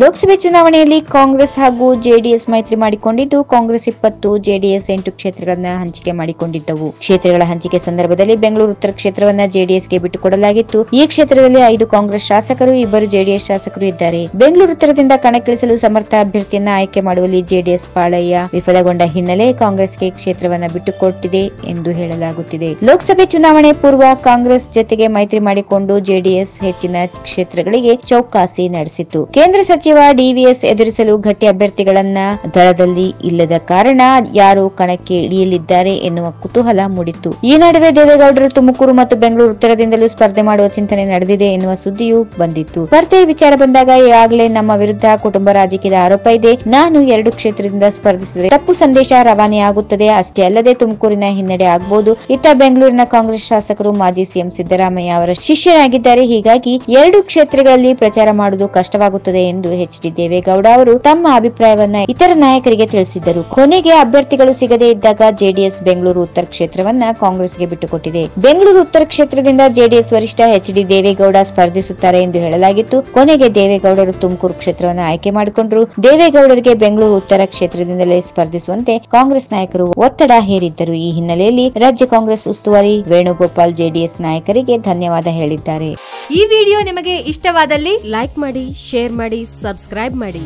ಲೋಕಸಭೆ ಚುನಾವಣೆಯಲ್ಲಿ ಕಾಂಗ್ರೆಸ್ ಹಾಗೂ ಜೆಡಿಎಸ್ ಮೈತ್ರಿ ಮಾಡಿಕೊಂಡಿದ್ದು, ಕಾಂಗ್ರೆಸ್ 20, ಜೆಡಿಎಸ್ 8 ಕ್ಷೇತ್ರಗಳನ್ನ ಹಂಚಿಕೆ ಮಾಡಿಕೊಂಡಿದ್ದವು. ಕ್ಷೇತ್ರಗಳ ಹಂಚಿಕೆ ಸಂದರ್ಭದಲ್ಲಿ ಬೆಂಗಳೂರು ಉತ್ತರ ಕ್ಷೇತ್ರವನ್ನ ಜೆಡಿಎಸ್ಗೆ ಬಿಟ್ಟುಕೊಡಲಾಗಿತ್ತು. ಈ ಕ್ಷೇತ್ರದಲ್ಲಿ 5 ಕಾಂಗ್ರೆಸ್ ಶಾಸಕರು, 2 ಜೆಡಿಎಸ್ ಶಾಸಕರು ಇದ್ದಾರೆ. ಬೆಂಗಳೂರು ಉತ್ತರದಿಂದ ಕಣಕ್ಕಿಳಿಸಲು ಸಮರ್ಥ ಅಭ್ಯರ್ಥಿಯನ್ನ ಆಯ್ಕೆ ಮಾಡುವಲ್ಲಿ ಜೆಡಿಎಸ್ ಪಾಳಯ ವಿಫಲಗೊಂಡ ಹಿನ್ನೆಲೆ ಕಾಂಗ್ರೆಸ್ಗೆ ಕ್ಷೇತ್ರವನ್ನ ಬಿಟ್ಟುಕೊಟ್ಟಿದೆ ಎಂದು ಹೇಳಲಾಗುತ್ತಿದೆ. ಲೋಕಸಭೆ ಚುನಾವಣೆ ಪೂರ್ವ ಕಾಂಗ್ರೆಸ್ ಜೊತೆಗೆ ಮೈತ್ರಿ ಮಾಡಿಕೊಂಡು ಜೆಡಿಎಸ್ ಹೆಚ್ಚಿನ ಕ್ಷೇತ್ರಗಳಿಗೆ ಚೌಕಾಸಿ ನಡೆಸಿತ್ತು. ಕೇಂದ್ರ ಸಚಿವ ಡಿವಿಎಸ್ ಎದುರಿಸಲು ಗಟ್ಟಿ ಅಭ್ಯರ್ಥಿಗಳನ್ನ ದಳದಲ್ಲಿ ಇಲ್ಲದ ಕಾರಣ ಯಾರು ಕಣಕ್ಕೆ ಇಳಿಯಲಿದ್ದಾರೆ ಎನ್ನುವ ಕುತೂಹಲ ಮೂಡಿತ್ತು. ಈ ನಡುವೆ ದೇವೇಗೌಡರು ತುಮಕೂರು ಮತ್ತು ಬೆಂಗಳೂರು ಉತ್ತರದಿಂದಲೂ ಸ್ಪರ್ಧೆ ಮಾಡುವ ಚಿಂತನೆ ನಡೆದಿದೆ ಎನ್ನುವ ಸುದ್ದಿಯೂ ಬಂದಿತ್ತು. ಸ್ಪರ್ಧೆಯ ವಿಚಾರ ಬಂದಾಗ ಈಗಾಗಲೇ ನಮ್ಮ ವಿರುದ್ಧ ಕುಟುಂಬ ರಾಜಕೀಯದ ಆರೋಪ ಇದೆ. ನಾನು 2 ಕ್ಷೇತ್ರದಿಂದ ಸ್ಪರ್ಧಿಸಿದರೆ ತಪ್ಪು ಸಂದೇಶ ರವಾನೆಯಾಗುತ್ತದೆ. ಅಷ್ಟೇ ಅಲ್ಲದೆ ತುಮಕೂರಿನ ಹಿನ್ನಡೆ ಆಗಬಹುದು. ಇತ್ತ ಬೆಂಗಳೂರಿನ ಕಾಂಗ್ರೆಸ್ ಶಾಸಕರು ಮಾಜಿ ಸಿಎಂ ಸಿದ್ದರಾಮಯ್ಯ ಅವರ ಶಿಷ್ಯರಾಗಿದ್ದಾರೆ. ಹೀಗಾಗಿ 2 ಕ್ಷೇತ್ರಗಳಲ್ಲಿ ಪ್ರಚಾರ ಮಾಡುವುದು ಕಷ್ಟವಾಗುತ್ತದೆ ಎಂದು ಎಚ್.ಡಿ. ದೇವೇಗೌಡ ಅವರು ತಮ್ಮ ಅಭಿಪ್ರಾಯವನ್ನ ಇತರ ನಾಯಕರಿಗೆ ತಿಳಿಸಿದ್ದರು. ಕೊನೆಗೆ ಅಭ್ಯರ್ಥಿಗಳು ಸಿಗದೇ ಇದ್ದಾಗ ಜೆಡಿಎಸ್ ಬೆಂಗಳೂರು ಉತ್ತರ ಕ್ಷೇತ್ರವನ್ನ ಕಾಂಗ್ರೆಸ್ಗೆ ಬಿಟ್ಟುಕೊಟ್ಟಿದೆ. ಬೆಂಗಳೂರು ಉತ್ತರ ಕ್ಷೇತ್ರದಿಂದ ಜೆಡಿಎಸ್ ವರಿಷ್ಠ ಎಚ್.ಡಿ. ದೇವೇಗೌಡ ಸ್ಪರ್ಧಿಸುತ್ತಾರೆ ಎಂದು ಹೇಳಲಾಗಿತ್ತು. ಕೊನೆಗೆ ದೇವೇಗೌಡರು ತುಮಕೂರು ಕ್ಷೇತ್ರವನ್ನು ಆಯ್ಕೆ ಮಾಡಿಕೊಂಡರು. ದೇವೇಗೌಡರಿಗೆ ಬೆಂಗಳೂರು ಉತ್ತರ ಕ್ಷೇತ್ರದಿಂದಲೇ ಸ್ಪರ್ಧಿಸುವಂತೆ ಕಾಂಗ್ರೆಸ್ ನಾಯಕರು ಒತ್ತಡ ಹೇರಿದ್ದರು. ಈ ಹಿನ್ನೆಲೆಯಲ್ಲಿ ರಾಜ್ಯ ಕಾಂಗ್ರೆಸ್ ಉಸ್ತುವಾರಿ ವೇಣುಗೋಪಾಲ್ ಜೆಡಿಎಸ್ ನಾಯಕರಿಗೆ ಧನ್ಯವಾದ ಹೇಳಿದ್ದಾರೆ. ಈ ವಿಡಿಯೋ ನಿಮಗೆ ಇಷ್ಟವಾದಲ್ಲಿ ಲೈಕ್ ಮಾಡಿ, ಶೇರ್ ಮಾಡಿ, ಸಬ್ಸ್ಕ್ರೈಬ್ ಮಾಡಿ.